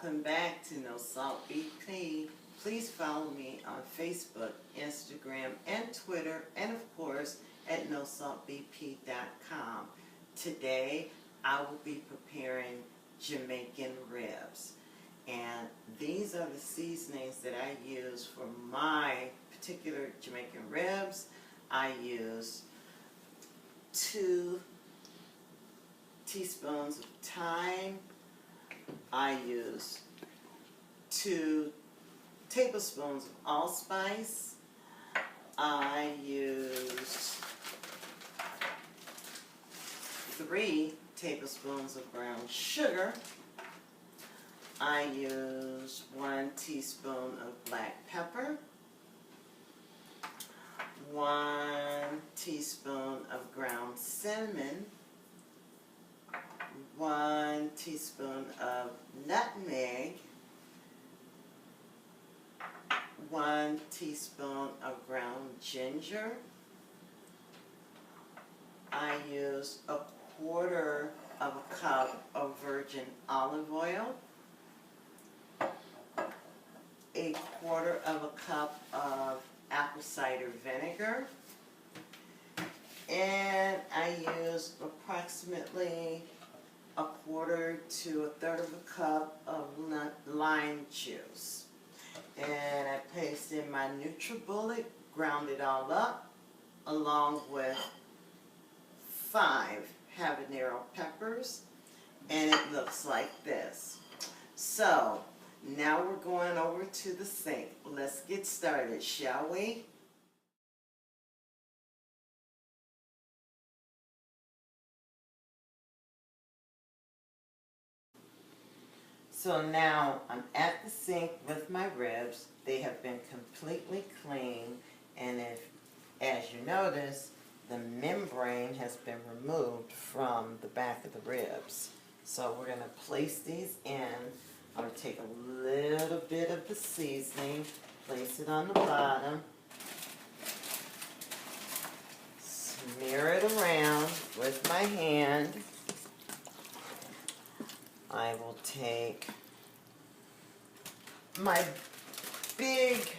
Welcome back to NoSaltBP. Please follow me on Facebook, Instagram, and Twitter, and of course at NoSaltBP.com. Today I will be preparing Jamaican ribs, and these are the seasonings that I use for my particular Jamaican ribs. I use 2 teaspoons of thyme. I use 2 tablespoons of allspice. I use 3 tablespoons of brown sugar. I use 1 teaspoon of black pepper, 1 teaspoon of ground cinnamon, 1 teaspoon of nutmeg, 1 teaspoon of ground ginger. I use 1/4 of a cup of virgin olive oil, 1/4 of a cup of apple cider vinegar, and I use approximately 1/4 to 1/3 of a cup of lime juice. And I placed in my NutriBullet, ground it all up, along with 5 habanero peppers, and it looks like this. So now we're going over to the sink. Let's get started, shall we? So now I'm at the sink with my ribs. They have been completely cleaned, and as you notice, the membrane has been removed from the back of the ribs. So we're going to place these in. I'm going to take a little bit of the seasoning, place it on the bottom, smear it around with my hand. I will take my big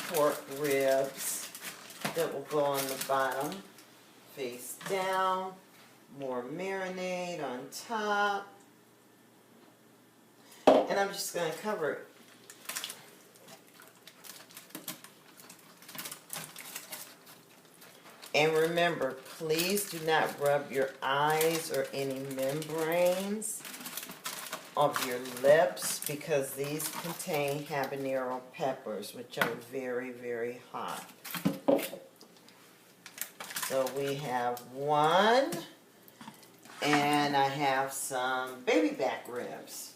pork ribs that will go on the bottom, face down, more marinade on top, and I'm just going to cover it. And remember, please do not rub your eyes or any membranes of your lips, because these contain habanero peppers, which are very, very hot. So we have 1, and I have some baby back ribs.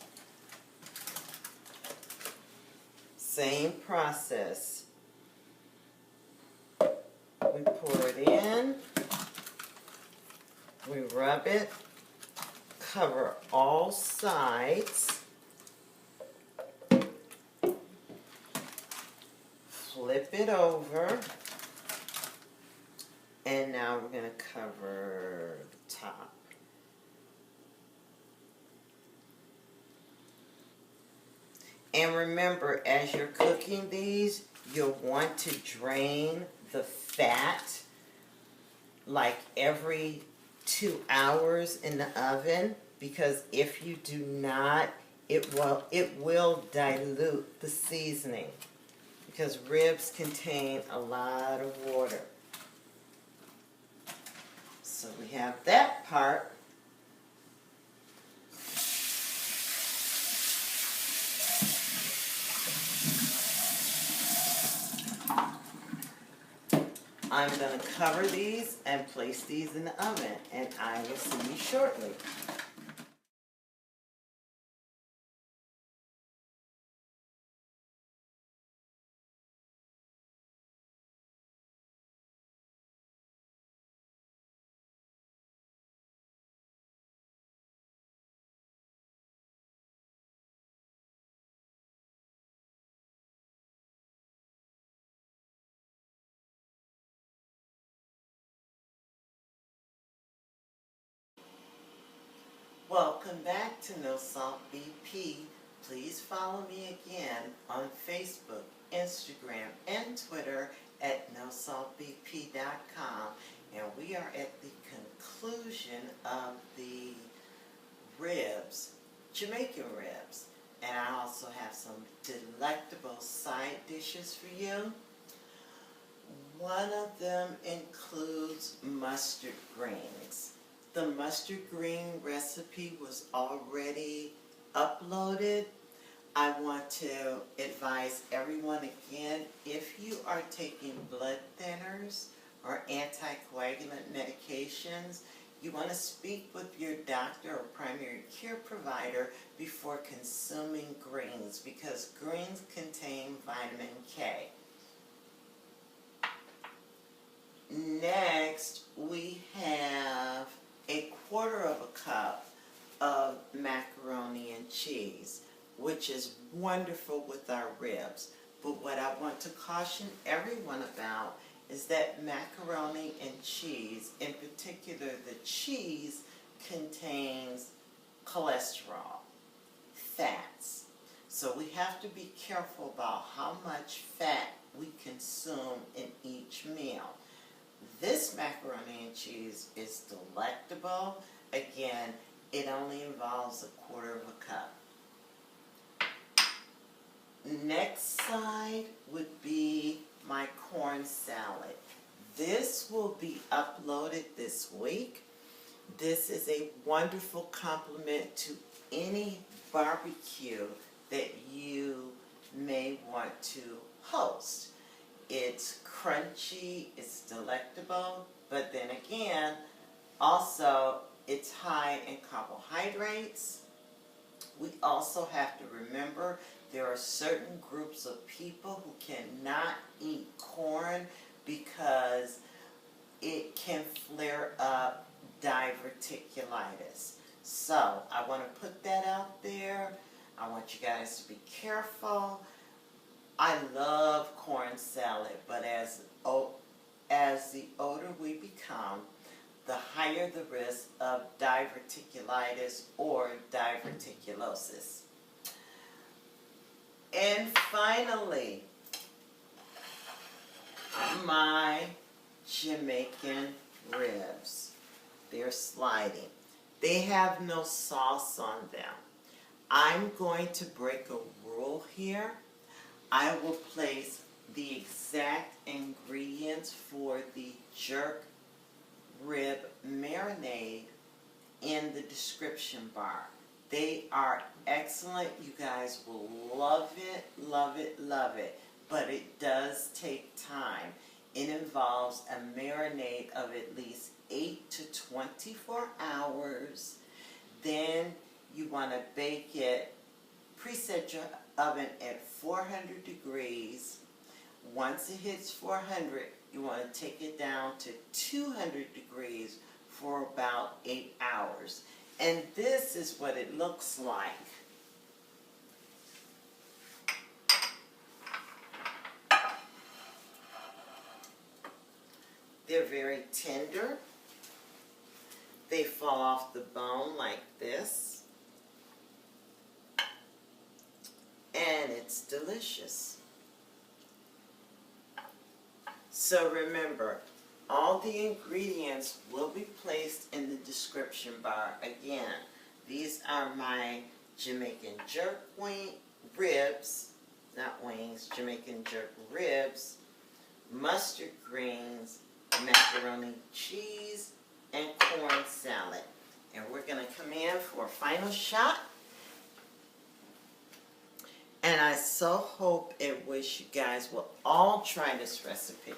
Same process. We pour it in, we rub it, cover all sides, flip it over, and now we're going to cover the top. And remember, as you're cooking these, you'll want to drain the fat like every 2 hours in the oven, because if you do not, it will dilute the seasoning, because ribs contain a lot of water. So we have that part. I'm going to cover these and place these in the oven, and I will see you shortly. Welcome back to NoSaltBP. please follow me again on Facebook, Instagram, and Twitter at NoSaltBP.com. And we are at the conclusion of the ribs, Jamaican ribs. And I also have some delectable side dishes for you. One of them includes mustard greens. The mustard green recipe was already uploaded. I want to advise everyone again, if you are taking blood thinners or anticoagulant medications, you want to speak with your doctor or primary care provider before consuming greens, because greens contain vitamin K. Next, we have a quarter of a cup of macaroni and cheese, which is wonderful with our ribs. But what I want to caution everyone about is that macaroni and cheese, in particular the cheese, contains cholesterol, fats. So we have to be careful about how much fat we consume in each meal. This macaroni and cheese is delectable. Again, it only involves a quarter of a cup. Next side would be my corn salad. This will be uploaded this week. This is a wonderful complement to any barbecue that you may want to host. It's crunchy, it's delectable, but then again, also it's high in carbohydrates. We also have to remember there are certain groups of people who cannot eat corn because it can flare up diverticulitis. So I want to put that out there. I want you guys to be careful. I love corn salad, but as the older we become, the higher the risk of diverticulitis or diverticulosis. And finally, my Jamaican ribs. They're sliding. They have no sauce on them. I'm going to break a rule here. I will place the exact ingredients for the jerk rib marinade in the description bar. They are excellent. You guys will love it, love it, love it. But it does take time. It involves a marinade of at least 8 to 24 hours. Then you want to bake it, preset your oven at 400 degrees. Once it hits 400, you want to take it down to 200 degrees for about 8 hours. And this is what it looks like. They're very tender. They fall off the bone like this. And it's delicious. So remember, all the ingredients will be placed in the description bar. Again, these are my Jamaican Jerk ribs, not wings, Jamaican Jerk ribs, mustard greens, macaroni cheese, and corn salad. And we're going to come in for a final shot. And I so hope and wish you guys will all try this recipe.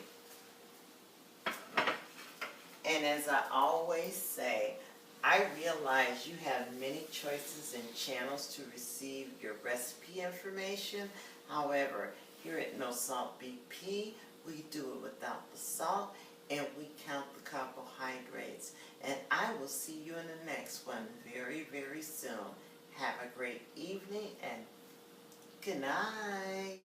And as I always say, I realize you have many choices and channels to receive your recipe information. However, here at NoSaltBP, we do it without the salt and we count the carbohydrates. And I will see you in the next one very, very soon. Have a great evening and good night.